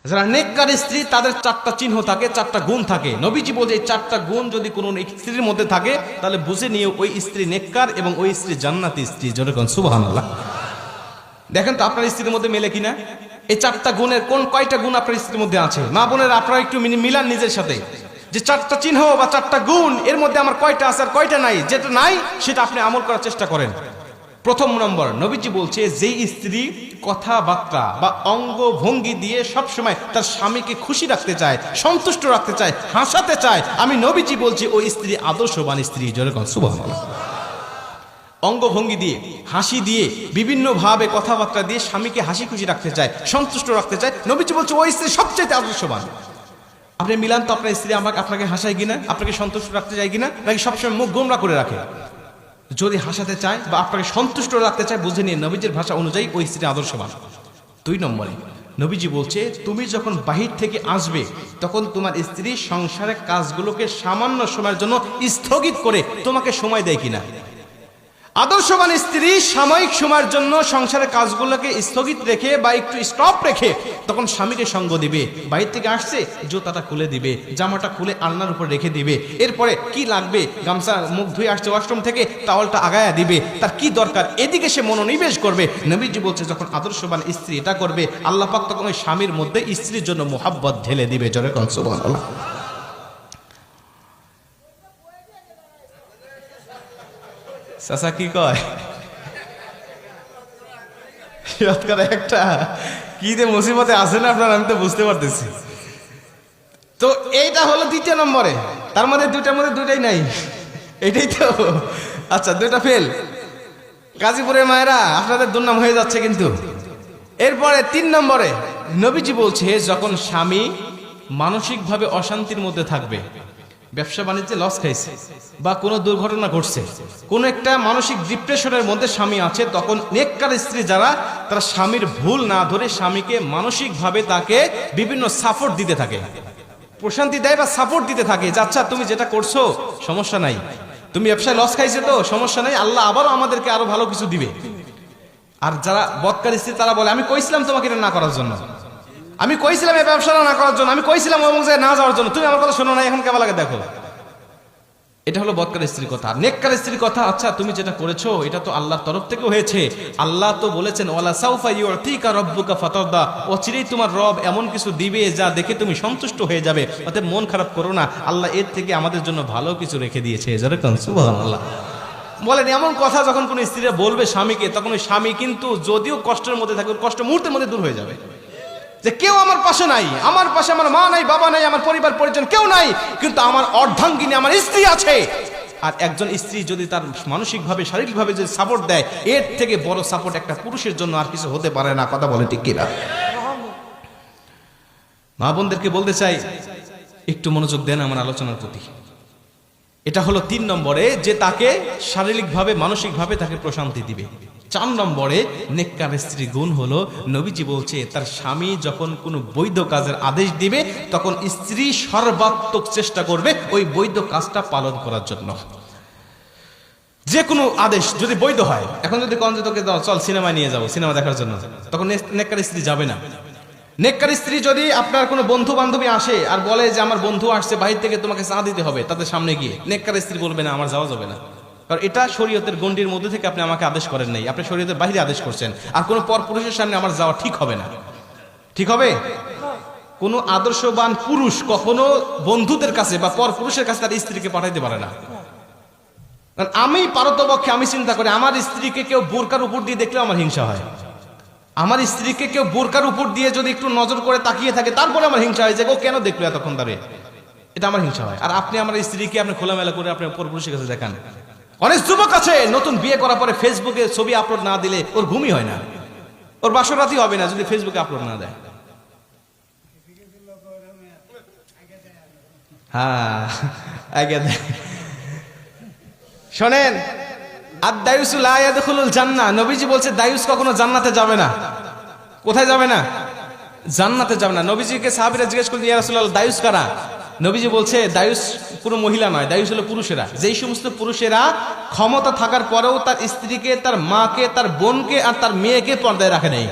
যারা নেককার স্ত্রী তাদের চারটা চিহ্ন থাকে, চারটা গুণ থাকে। নবীজি বলছে এই চারটা গুণ যদি কোনো স্ত্রীর মধ্যে থাকে তাহলে বুঝে নিয়ে ওই স্ত্রী নেককার এবং ওই স্ত্রী জান্নাতি স্ত্রী। যেরকম সুবহানাল্লাহ। দেখেন তো আপনার স্ত্রীর মধ্যে মেলে কিনা এই চারটা গুণের কয়টা গুণ আপনার স্ত্রীর মধ্যে আছে। মা বোনের আপনারা একটু মিলান নিজের সাথে, যে চারটা চিহ্ন বা চারটা গুণ এর মধ্যে আমার কয়টা আছে আর কয়টা নাই। যেটা নাই সেটা আপনি আমল করার চেষ্টা করেন। প্রথম নম্বর, নবীজি বলছে যেই স্ত্রী কথাবার্তা বা অঙ্গ ভঙ্গি দিয়ে সবসময় তার স্বামীকে খুশি রাখতে চায়, সন্তুষ্ট রাখতে চায়, হাসাতে চায়, আমি নবীজি বলছি ওই স্ত্রী আদর্শবান স্ত্রী। যেরকম সুবহানাল্লাহ। অঙ্গভঙ্গি দিয়ে, হাসি দিয়ে, বিভিন্ন ভাবে কথাবার্তা দিয়ে স্বামীকে হাসি খুশি রাখতে চায়, সন্তুষ্ট রাখতে চায়, নবীজি বলছে ওই স্ত্রী সবচেয়ে আদর্শবান। আপনি মিলান তো আপনার স্ত্রী আপনাকে হাসায় কিনা, আপনাকে সন্তুষ্ট রাখতে চায় কিনা, নাকি সবসময় মুখ গোমরা করে রাখে। যদি হাসাতে চায় বা আপনাকে সন্তুষ্ট রাখতে চায় বুঝে নিয়ে নবীজির ভাষা অনুযায়ী ওই স্ত্রী আদর্শবান। 2 নম্বরে নবীজি বলছে তুমি যখন বাহির থেকে আসবে তখন তোমার স্ত্রী সংসারের কাজগুলোকে সামান্য সময়ের জন্য স্থগিত করে তোমাকে সময় দেয় কিনা। আদর্শবান স্ত্রী সাময়িক সময়ের জন্য সংসারের কাজগুলোকে স্থগিত রেখে বা একটু স্টপ রেখে তখন স্বামীকে সঙ্গ দিবে। বাইরে থেকে আসছে জুতাটা খুলে দিবে, জামাটা খুলে আলনার উপর রেখে দিবে, এরপরে কি লাগবে গামছা মুখ ধুয়ে আসছে ওয়াশরুম থেকে টাওয়ালটা আগায়া দিবে, তার কি দরকার এদিকে সে মনোনিবেশ করবে। নবীজি বলছে যখন আদর্শবান স্ত্রী এটা করবে আল্লাহ পাক তখন ওই স্বামীর মধ্যে স্ত্রীর জন্য মোহাব্বত ঢেলে দিবে। জোরে কোন সুবহানাল্লাহ। চাচা কি কয় একটা কি যে মুসিবতে আছে না আপনার, আমি তো বুঝতে পারতেছি। তো এইটা হলো 2 নম্বরে, তার মধ্যে 2টার মধ্যে 2টাই নাই, এটাই তো। আচ্ছা 2টা ফেল। গাজীপুরের মায়েরা আপনাদের দুর্নাম হয়ে যাচ্ছে কিন্তু। এরপরে 3 নম্বরে নবীজি বলছে যখন স্বামী মানসিকভাবে অশান্তির মধ্যে থাকবে, ব্যবসা বাণিজ্যে লস খাইছে বা কোনো দুর্ঘটনা ঘটছে, কোন একটা মানসিক ডিপ্রেশনের মধ্যে স্বামী আছে, তখন নেককার স্ত্রী যারা তারা স্বামীর ভুল না ধরে স্বামীকে মানসিকভাবে তাকে বিভিন্ন সাপোর্ট দিতে থাকে, প্রশান্তি দেয় বা সাপোর্ট দিতে থাকে যে আচ্ছা তুমি যেটা করছো সমস্যা নাই, তুমি ব্যবসায় লস খাইছে তো সমস্যা নাই, আল্লাহ আবারও আমাদেরকে আরো ভালো কিছু দিবে। আর যারা বদকার স্ত্রী তারা বলে আমি কইছিলাম তোমাকে এটা না করার জন্য, আমি কইছিলাম এই ব্যবসাটা না করার জন্য, আমি কইছিলাম অমুক জায়গায় না যাওয়ার জন্য, তুমি আমার কথা শোনো না, এখন কেমন লাগে দেখো। এটা হলো বদকার স্ত্রীর কথা। নেককার স্ত্রীর কথা আচ্ছা তুমি যেটা করেছো এটা তো আল্লাহর তরফ থেকে হয়েছে, আল্লাহ তো বলেছেন ওয়ালা সাউফা ইউতিকা রাব্বুকা ফাতারদা, অচিরেই তোমার রব এমন কিছু দিবে যা দেখে তুমি সন্তুষ্ট হয়ে যাবে, অতএব মন খারাপ করো না, আল্লাহ এর থেকে আমাদের জন্য ভালো কিছু রেখে দিয়েছে। যেরকম সুবহানাল্লাহ। বলেন এমন কথা যখন কোন স্ত্রীরা বলবে স্বামীকে, তখন ওই স্বামী কিন্তু যদিও কষ্টের মধ্যে থাকে কষ্ট মুহূর্তের মধ্যে দূর হয়ে যাবে, যে কেউ আমার পাশে নাই, আমার পাশে আমার মা নাই, বাবা নাই, আমার পরিবার পরিজন কেউ নাই, কিন্তু আমার অর্ধাঙ্গিনী আমার স্ত্রী আছে। আর একজন স্ত্রী যদি তার মানসিকভাবে শারীরিকভাবে যদি সাপোর্ট দেয়, এর থেকে বড় সাপোর্ট একটা পুরুষের জন্য আর কিছু হতে পারে না। কথা বলে ঠিক কিনা? মা বোনদেরকে বলতে চাই একটু মনোযোগ দেন আমার আলোচনার প্রতি। এটা হলো 3 নম্বরে যে তাকে শারীরিকভাবে মানসিকভাবে তাকে প্রশান্তি দিবে। 4 নম্বরে নেককার স্ত্রী গুণ হলো নবীজি বলছে তার স্বামী যখন কোনো বৈধ কাজের আদেশ দিবে তখন স্ত্রী সর্বাত্মক চেষ্টা করবে ওই বৈধ কাজটা পালন করার জন্য। যে কোনো আদেশ যদি বৈধ হয়, এখন যদি কোন তোকে চল সিনেমায় নিয়ে যাবো সিনেমা দেখার জন্য, তখন নেককার স্ত্রী যাবে না। নেককার স্ত্রী যদি আপনার কোনো বন্ধু বান্ধবী আসে আর বলে যে আমার বন্ধু আসছে বাহির থেকে তোমাকে চা দিতে হবে, তাদের সামনে গিয়ে নেককার স্ত্রী বলবে না আমার যাওয়া যাবে না, কারণ এটা শরীয়তের গণ্ডির মধ্যে থেকে আপনি আমাকে আদেশ করেন নাই, আপনি শরীয়তের বাইরে আদেশ করছেন। আর কোনো পরপুরুষের সামনে আমার যাওয়া ঠিক হবে না। ঠিক হবে? কোনো আদর্শবান পুরুষ কখনো বন্ধুদের কাছে বা পরপুরুষের কাছে তার স্ত্রীকে পাঠাইতে পারে না। কারণ আমি পারতপক্ষে আমি চিন্তা করি আমার স্ত্রীকে কেউ বোরকার উপর দিয়ে দেখলেও আমার হিংসা হয়, আমার স্ত্রীকে কেউ বোরকার উপর দিয়ে যদি একটু নজর করে তাকিয়ে থাকে তারপরে আমার হিংসা হয় যে ও কেন দেখলো এতক্ষণ ধরে, এটা আমার হিংসা হয়। আর আপনি আমার স্ত্রীকে আপনি খোলামেলা করে আপনি পরপুরুষের কাছে দেখান। অনেক যুবক আছে নতুন বিয়ে করার পরে ফেসবুকে ছবি আপলোড না দিলে ওর ঘুমই হয় না, ওর বাসর রাতই হবে না যদি ফেসবুকে আপলোড না দেয়। হ্যাঁ আগে শোনেন, আর দায়ুসু লা ইয়াদখুলুল জান্নাহ, নবীজি বলছে দায়ুস কখনো জান্নাতে যাবে না। কোথায় যাবে না? জান্নাতে যাবে না। নবীজিকে সাহাবীরা জিজ্ঞেস করলেন ইয়া রাসূলুল্লাহ দায়ুস কারা? নবীজি বলছে দায়ুস পুরো মহিলা নয়, দায়ুস হলো পুরুষেরা। যেই সমস্ত পুরুষেরা ক্ষমতা থাকার পরেও তার স্ত্রীকে, তার মাকে, তার বোনকে আর তার মেয়েকে পর্দায় রাখে নাই।